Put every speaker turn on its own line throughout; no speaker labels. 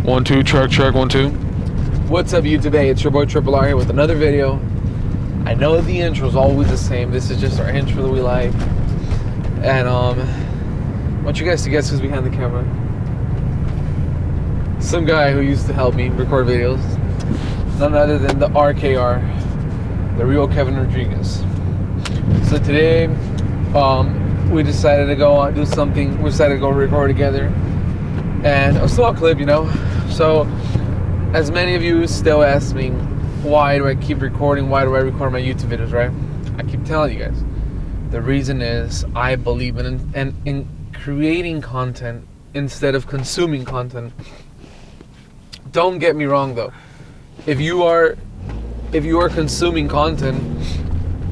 1 2 check 1 2.
What's up, YouTube? Hey, it's your boy Triple R here with another video. I know the intro is always the same. This is just our intro that we like. And I want you guys to guess who's behind the camera. Some guy who used to help me record videos. None other than the RKR, the real Kevin Rodriguez. So today, we decided to go do something. We decided to go record together. And a small clip, you know. So, as many of you still ask me, why do I keep recording? Why do I record my YouTube videos, right? I keep telling you guys. The reason is I believe in creating content instead of consuming content. Don't get me wrong though. If you are consuming content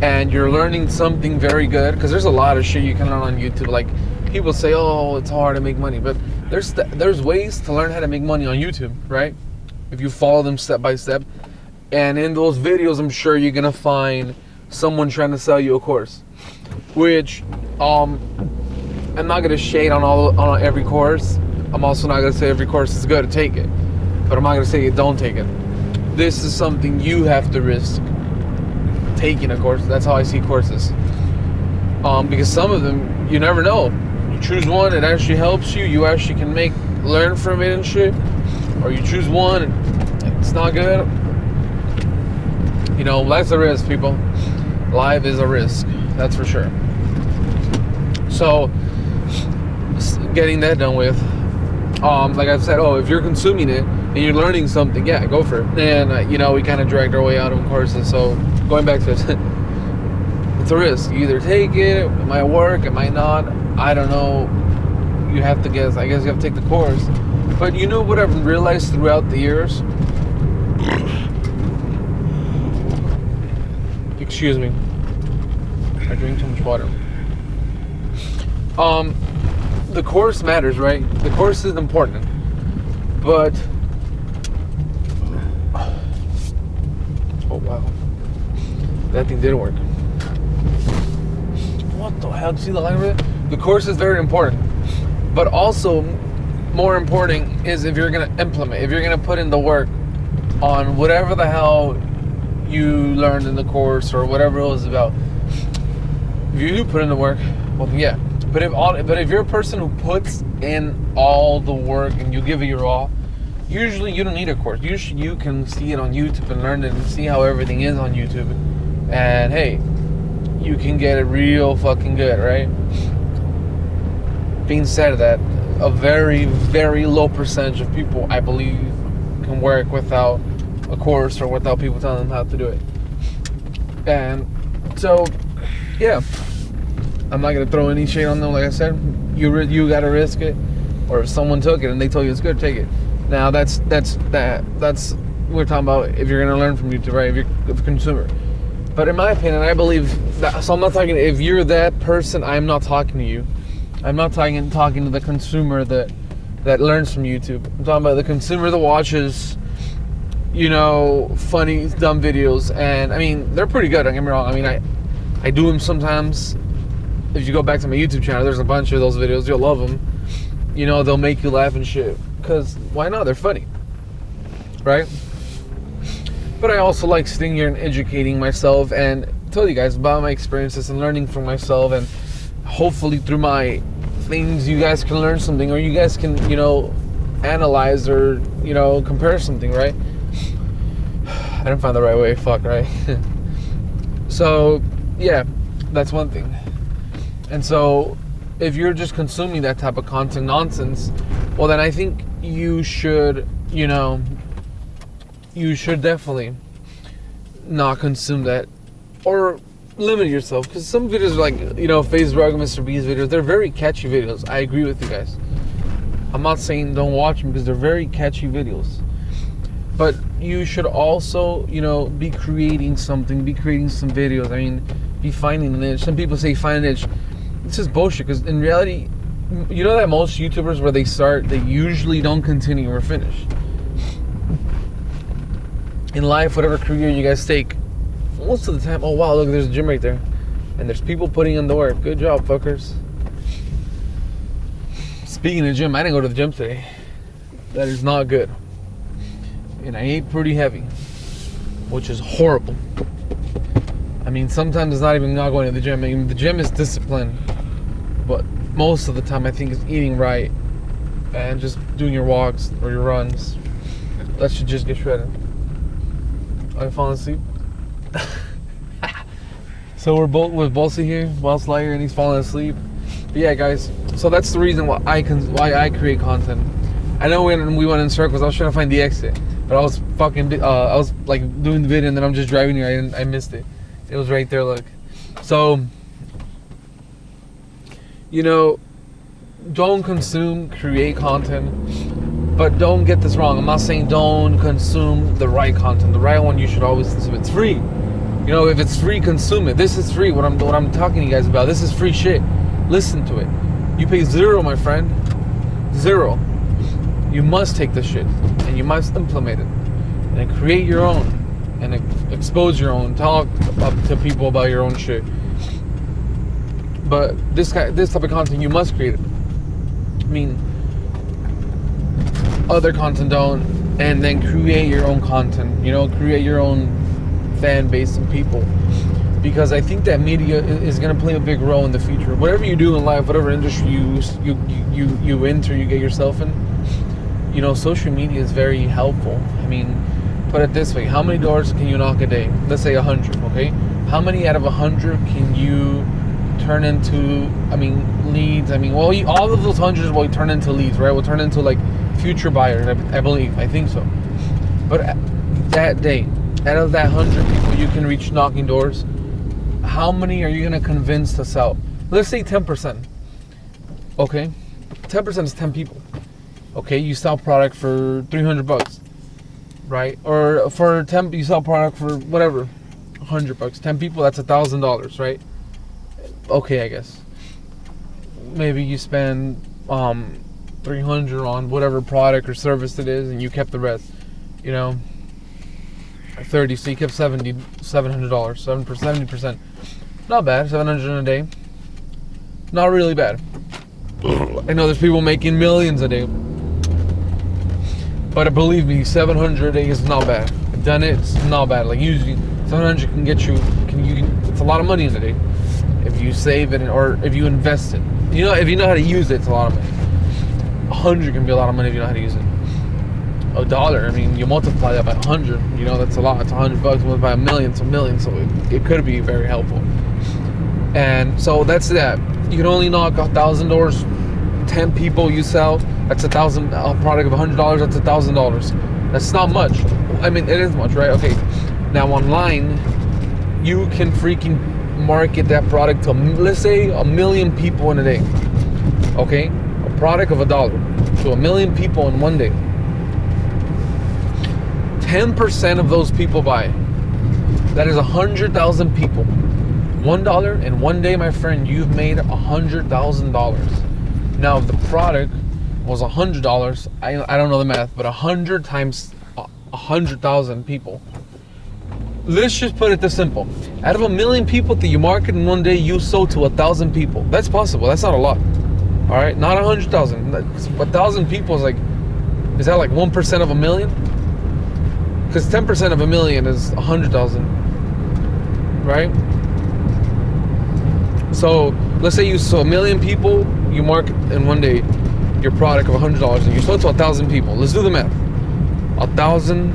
and you're learning something very good, because there's a lot of shit you can learn on YouTube. Like people say, oh, it's hard to make money, but there's ways to learn how to make money on YouTube, right? If you follow them step by step. And in those videos, I'm sure you're gonna find someone trying to sell you a course. Which I'm not gonna shade on every course. I'm also not gonna say every course is good to take it. But I'm not gonna say you don't take it. This is something you have to risk taking a course. That's how I see courses. Because some of them you never know. You choose one, it actually helps you. You actually can learn from it and shit. Or you choose one, and it's not good. You know, life's a risk, people. Life is a risk, that's for sure. So, getting that done with, like I've said, if you're consuming it and you're learning something, yeah, go for it. And we kind of dragged our way out of courses. So, going back to it, it's a risk. You either take it might work, it might not. I don't know. You have to guess. I guess you have to take the course. But you know what I've realized throughout the years? Excuse me. I drink too much water. The course matters, right? The course is important. But oh wow. That thing didn't work. What the hell? Do you see the line of it? The course is very important. But also more important is if you're gonna implement, if you're gonna put in the work on whatever the hell you learned in the course or whatever it was about. If you do put in the work, well then yeah. But if you're a person who puts in all the work and you give it your all, usually you don't need a course. Usually you can see it on YouTube and learn it and see how everything is on YouTube. And hey, you can get it real fucking good, right? Being said that, a very, very low percentage of people, I believe, can work without a course or without people telling them how to do it. And so, yeah, I'm not gonna throw any shade on them. Like I said, you gotta risk it. Or if someone took it and they told you it's good, take it. Now that's we're talking about if you're gonna learn from YouTube, right? If you're a consumer. But in my opinion, I believe that. So I'm not talking. If you're that person, I'm not talking to you. I'm not talking to the consumer that learns from YouTube. I'm talking about the consumer that watches, funny, dumb videos. And I mean, they're pretty good, don't get me wrong. I mean, I do them sometimes. If you go back to my YouTube channel, there's a bunch of those videos. You'll love them. They'll make you laugh and shit. Because why not? They're funny. Right? But I also like sitting here and educating myself and tell you guys about my experiences and learning from myself. And hopefully through my things you guys can learn something, or you guys can analyze or compare something, right? I didn't find the right way, fuck, right? So yeah, that's one thing. And so if you're just consuming that type of content nonsense, well then I think you should definitely not consume that, or limit yourself, because some videos like Facebook, Mr. Beast videos, they're very catchy videos. I agree with you guys. I'm not saying don't watch them because they're very catchy videos, but you should also be creating something, be creating some videos. I mean, be finding an niche. Some people say find a niche. It's just bullshit, because in reality, that most YouTubers where they start, they usually don't continue or finish. In life, whatever career you guys take, most of the time, oh wow, look, there's a gym right there. And there's people putting in the work. Good job, fuckers. Speaking of gym, I didn't go to the gym today. That is not good. And I ate pretty heavy, which is horrible. I mean, sometimes it's not even not going to the gym. I mean, the gym is discipline, but most of the time I think it's eating right and just doing your walks or your runs. That should just get shredded. Are you falling asleep? So we're both here, Wells Liger, and he's falling asleep. But yeah, guys. So that's the reason why I create content. I know when we went in circles, I was trying to find the exit, but I was I was like doing the video, and then I'm just driving here. I missed it. It was right there. Look. So, you know, don't consume, create content. But don't get this wrong. I'm not saying don't consume the right content. The right one you should always consume. It's free. You know, if it's free, consume it. This is free. What I'm talking to you guys about. This is free shit. Listen to it. You pay $0, my friend. $0. You must take this shit and you must implement it and create your own and expose your own. Talk to people about your own shit. But this type of content, you must create it. I mean, other content don't, and then create your own content. You know, create your own fan base and people, because I think that media is going to play a big role in the future. Whatever you do in life, whatever industry you enter, you get yourself in, you know, social media is very helpful. I mean, put it this way: how many doors can you knock a day? Let's say 100. Okay, how many out of 100 can you turn into? I mean, leads. I mean, well, all of those hundreds will turn into leads, right? Will turn into like future buyers. I believe. I think so. But that day, out of that 100 people you can reach knocking doors, how many are you going to convince to sell? Let's say 10%. Okay? 10% is 10 people. Okay, you sell product for $300, right? Or for 10, you sell product for whatever, $100. 10 people, that's $1,000, right? Okay, I guess. Maybe you spend $300 on whatever product or service it is, and you kept the rest. You know, 30, so you kept $700, 70%. Not bad, 700 a day. Not really bad. I know there's people making millions a day, but believe me, 700 a day is not bad. I've done it, it's not bad. Like usually, 700 can get you. It's a lot of money in a day if you save it or if you invest it. You know, if you know how to use it, it's a lot of money. 100 can be a lot of money if you know how to use it. $1, I mean, you multiply that by 100, you know, that's a lot. It's $100 multiplied by a million, so it could be very helpful. And so that's that. You can only knock 1,000 doors. 10 people you sell, that's a product of $100, that's $1,000. That's not much. I mean, it is much, right? Okay. Now online, you can freaking market that product to, let's say, 1 million people in a day. Okay? A product of $1 to 1 million people in one day. 10% of those people buy. That is 100,000 people. $1 in one day, my friend, you've made $100,000. Now, if the product was $100, I don't know the math, but 100 times 100,000 people. Let's just put it this simple. Out of 1 million people that you market in one day, you sold to 1,000 people. That's possible. That's not a lot. All right, not 100,000. 1,000 people is that like 1% of 1 million? Because 10% of 1 million is 100,000, right? So let's say you sold 1 million people, you market in one day your product of $100, and you sold to 1,000 people. Let's do the math. 1,000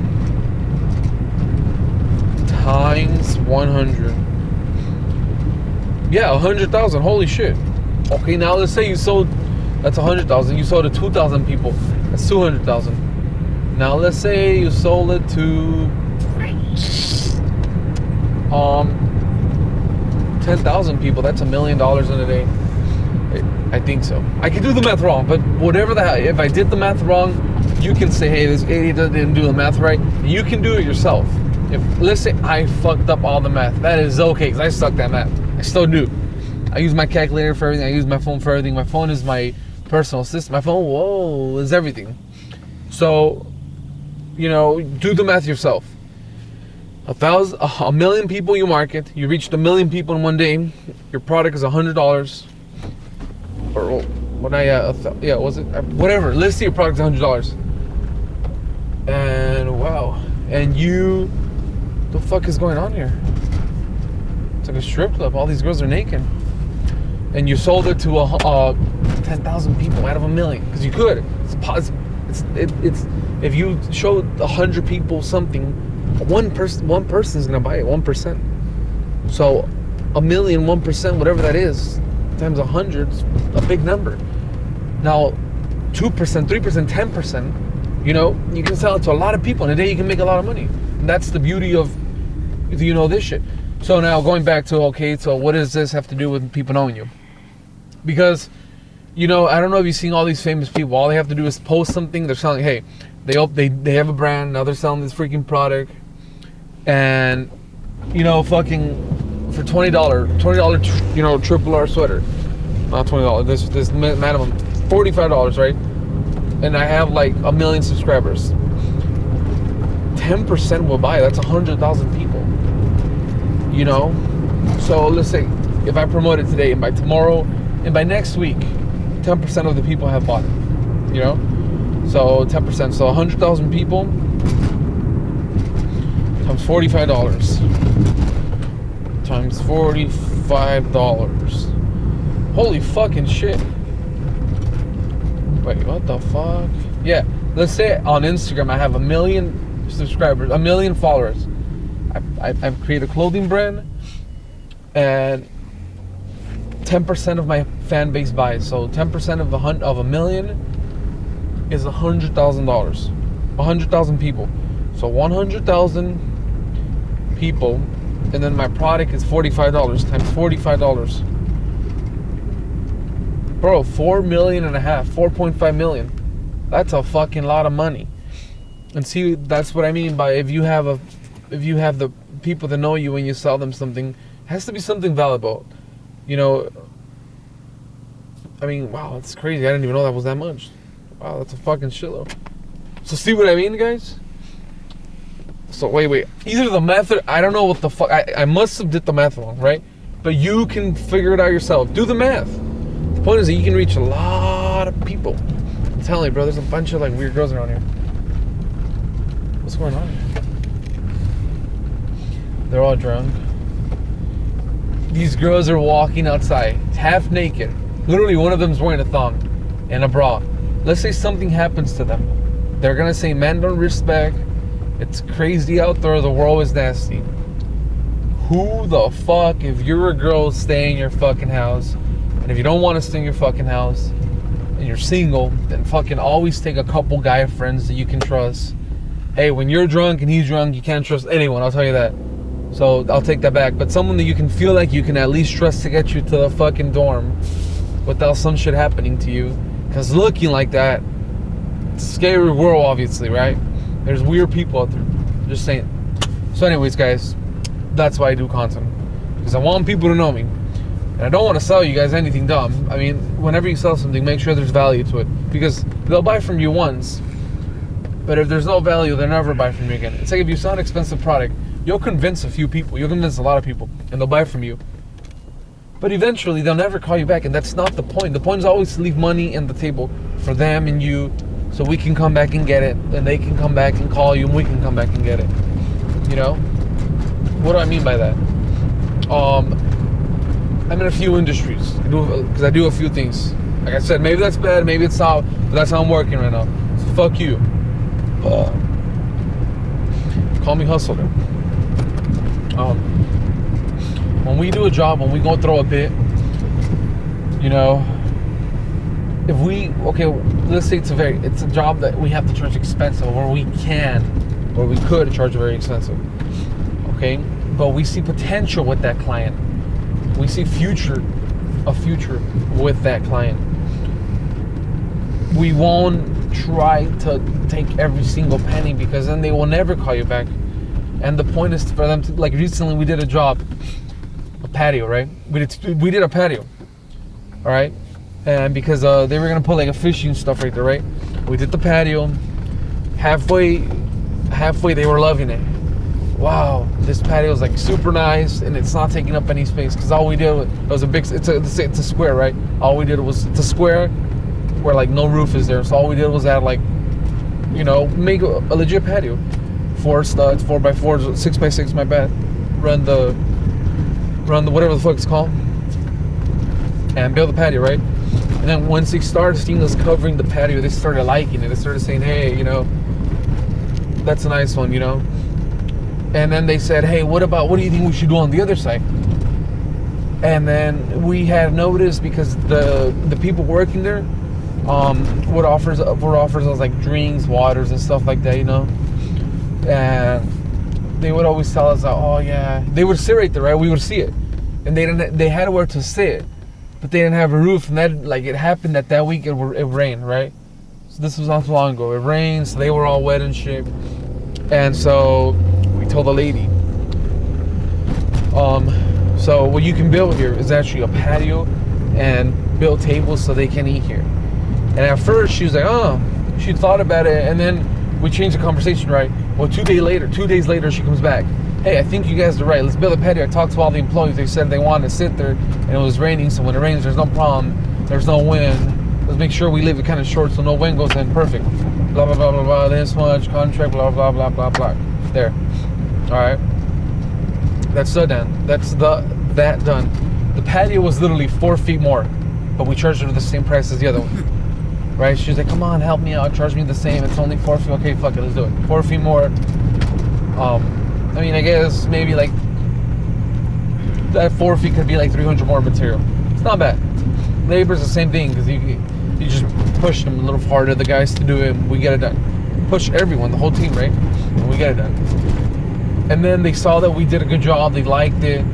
times 100. Yeah, 100,000. Holy shit. Okay, now let's say you sold. That's 100,000. You sold to 2,000 people. That's 200,000. Now let's say you sold it to 10,000 people. That's $1 million in a day. I think so. I could do the math wrong, but whatever that. If I did the math wrong, you can say, "Hey, this idiot didn't do the math right." You can do it yourself. If let's say I fucked up all the math, that is okay because I sucked at math. I still do. I use my calculator for everything. I use my phone for everything. My phone is my personal assistant. My phone, is everything. So, you know, do the math yourself. 1 million people you market. You reached 1 million people in one day. Your product is $100. Or was it whatever? Let's say your product is $100. And wow. And the fuck is going on here? It's like a strip club. All these girls are naked. And you sold it to 10,000 people out of 1 million. Because you could. It's if you showed 100 people something, one person's gonna buy it, 1%. So 1 million, 1%, whatever that is, times 100, a big number. Now 2%, 3%, 10%, you can sell it to a lot of people in a day. You can make a lot of money. And that's the beauty of this shit. So now going back to, okay, so what does this have to do with people knowing you? Because I don't know if you've seen all these famous people. All they have to do is post something. They're selling, hey, they have a brand. Now they're selling this freaking product. And, fucking for $20, triple R sweater. Not $20. This minimum, $45, right? And I have like 1 million subscribers. 10% will buy it. That's 100,000 people. So let's say if I promote it today, and by tomorrow, and by next week, 10% of the people have bought it. So 10%. So 100,000 people times $45 times $45. Holy fucking shit. Wait, what the fuck? Yeah, let's say on Instagram I have 1 million subscribers, 1 million followers. I've created a clothing brand, and 10% of my fan base buys. So 10% of 1 million is $100,000. 100,000 people. So 100,000 people, and then my product is $45 times $45. Bro, 4.5 million, 4.5 million. That's a fucking lot of money. And see, that's what I mean by if you have the people that know you when you sell them something, it has to be something valuable. I mean, wow, that's crazy. I didn't even know that was that much. Wow, that's a fucking shitload. So see what I mean, guys? So wait. Either the method, I don't know what the fuck. I must have did the math wrong, right? But you can figure it out yourself. Do the math. The point is that you can reach a lot of people. I'm telling you, bro, there's a bunch of like weird girls around here. What's going on here? They're all drunk. These girls are walking outside, half naked. Literally, one of them's wearing a thong and a bra. Let's say something happens to them. They're gonna say, "Men don't respect. It's crazy out there. The world is nasty." Who the fuck, if you're a girl, stay in your fucking house, and if you don't want to stay in your fucking house, and you're single, then fucking always take a couple guy friends that you can trust. Hey, when you're drunk and he's drunk, you can't trust anyone. I'll tell you that. So I'll take that back. But someone that you can feel like you can at least trust to get you to the fucking dorm without some shit happening to you. Because looking like that, it's a scary world, obviously, right? There's weird people out there. Just saying. So anyways, guys, that's why I do content. Because I want people to know me. And I don't want to sell you guys anything dumb. I mean, whenever you sell something, make sure there's value to it. Because they'll buy from you once. But if there's no value, they'll never buy from you again. It's like if you sell an expensive product, you'll convince a few people. You'll convince a lot of people. And they'll buy from you. But eventually, they'll never call you back. And that's not the point. The point is always to leave money on the table for them and you. So we can come back and get it. And they can come back and call you. And we can come back and get it. What do I mean by that? I'm in a few industries. Because I do a few things. Like I said, maybe that's bad. Maybe it's not. But that's how I'm working right now. So fuck you. Call me hustler. When we do a job, when we go throw a bit, let's say it's a job that we have to charge expensive, or we could charge very expensive. Okay, but we see potential with that client. We see a future with that client. We won't try to take every single penny, because then they will never call you back. And the point is for them to, like, recently we did a job, a patio, right? We did a patio, all right? And because they were gonna put like a fishing stuff right there, right? We did the patio. Halfway they were loving it. Wow, this patio is like super nice, and it's not taking up any space. Because all we did was it's a square, right? All we did was, it's a square where like no roof is there. So all we did was add like you know, make a legit patio. 4 studs, 4x4s, 6x6, my bad. Run the whatever the fuck it's called. And build the patio, right? And then once they started seeing us covering the patio, they started liking it. They started saying, hey, you know, that's a nice one, you know. And then they said, hey, what do you think we should do on the other side? And then we had noticed, because the people working there would offer us like drinks, waters, and stuff like that, you know. And they would always tell us, oh yeah, they would sit right there, right? We would see it, and they had where to sit, but they didn't have a roof. And that, like, it happened that week it rained, right? So this was not too long ago. It rained, so they were all wet and shit. And so we told the lady, so what you can build here is actually a patio and build tables so they can eat here. And at first she was like, oh, she thought about it, and then we changed the conversation, right? Well, 2 days later, she comes back. Hey, I think you guys are right. Let's build a patio. I talked to all the employees. They said they wanted to sit there, and it was raining. So when it rains, there's no problem. There's no wind. Let's make sure we leave it kind of short so no wind goes in. Perfect. Blah, blah, blah, blah, blah. This much contract, blah, blah, blah, blah, blah. There. All right. That's done. That done. The patio was literally 4 feet more, but we charged her the same price as the other one. Right? She's like, come on, help me out. Charge me the same. It's only 4 feet. Okay, fuck it. Let's do it. 4 feet more. I mean, I guess maybe like that 4 feet could be like 300 more material. It's not bad. Labor's the same thing, because you just push them a little harder, the guys, to do it. We get it done. Push everyone, the whole team, right? And we get it done. And then they saw that we did a good job. They liked it.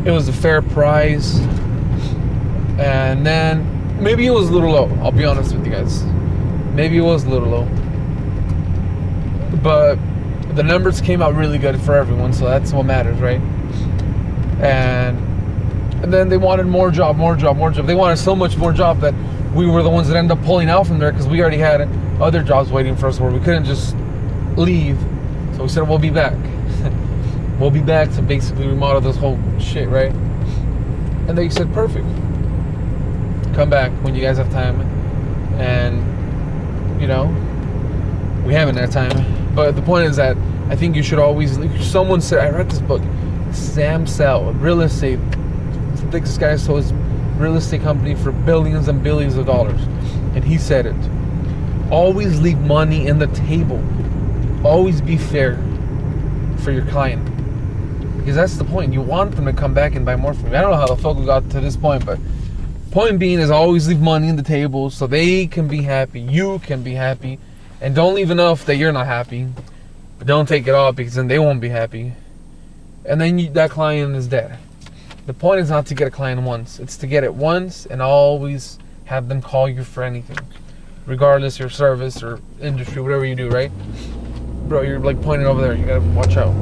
It was a fair price. And then maybe it was a little low. I'll be honest with you guys. Maybe it was a little low. But the numbers came out really good for everyone, so that's what matters, right? And then they wanted more job. They wanted so much more job that we were the ones that ended up pulling out from there, because we already had other jobs waiting for us where we couldn't just leave. So we said, we'll be back. We'll be back to basically remodel this whole shit, right? And they said, perfect. Come back when you guys have time. And, you know, we haven't had time. But the point is that I think you should always, someone said, I read this book, Sam Sell, real estate. I think this guy sold his real estate company for billions and billions of dollars. And he said it. Always leave money in the table. Always be fair for your client. Because that's the point. You want them to come back and buy more from you. I don't know how the fuck we got to this point, but point being is always leave money in the table so they can be happy. You can be happy. And don't leave enough that you're not happy. But don't take it all, because then they won't be happy. And then that client is dead. The point is not to get a client once. It's to get it once and always have them call you for anything. Regardless your service or industry, whatever you do, right? Bro, you're like pointing over there. You gotta watch out.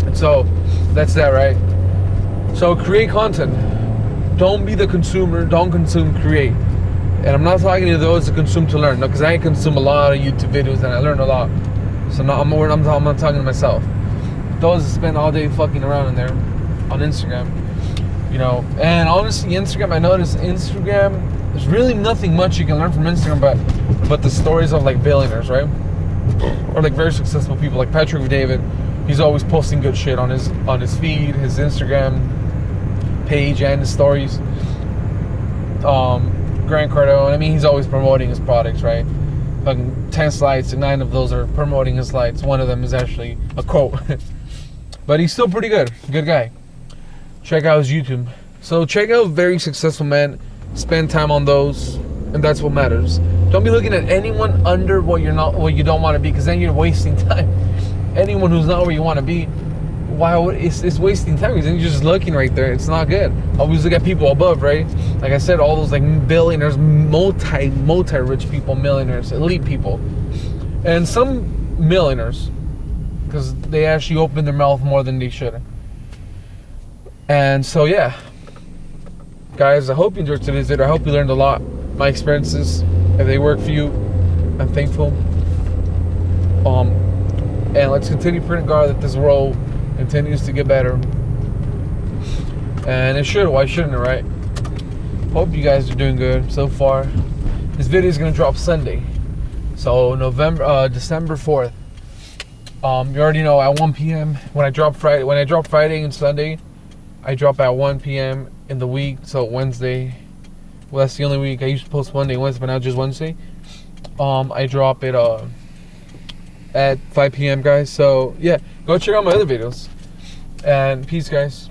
And so, that's that, right? So create content. Don't be the consumer. Don't consume, create. And I'm not talking to those that consume to learn. No, because I consume a lot of YouTube videos and I learn a lot. So I'm not talking to myself. Those that spend all day fucking around in there on Instagram. You know, and honestly, Instagram, I noticed Instagram, there's really nothing much you can learn from Instagram but the stories of like billionaires, right? Or like very successful people like Patrick David. He's always posting good shit on his feed, his Instagram page, and his stories. Grant Cardone, I mean, he's always promoting his products, right? Fucking 10 slides, and 9 of those are promoting his slides. One of them is actually a quote. But he's still pretty good. Good guy. Check out his YouTube. So check out very successful men. Spend time on those, and that's what matters. Don't be looking at anyone under what you don't want to be, because then you're wasting time. Anyone who's not where you want to be, wow, it's wasting time, because then you're just looking right there. It's not good. Always look at people above, right? Like I said, all those like billionaires, multi-rich people, millionaires, elite people, and some millionaires, because they actually open their mouth more than they should. And so yeah, guys, I hope you enjoyed today's video. I hope you learned a lot. My experiences, if they work for you, I'm thankful. And let's continue praying God that this world continues to get better. And it should. Why shouldn't it, right? Hope you guys are doing good so far. This video is going to drop Sunday. So December 4th. You already know at 1 p.m. when I drop Friday and Sunday, I drop at 1 p.m. in the week. So Wednesday, well, that's the only week I used to post Monday and Wednesday, but now just Wednesday. I drop it at 5 p.m. guys. So yeah, go check out my other videos. And peace, guys.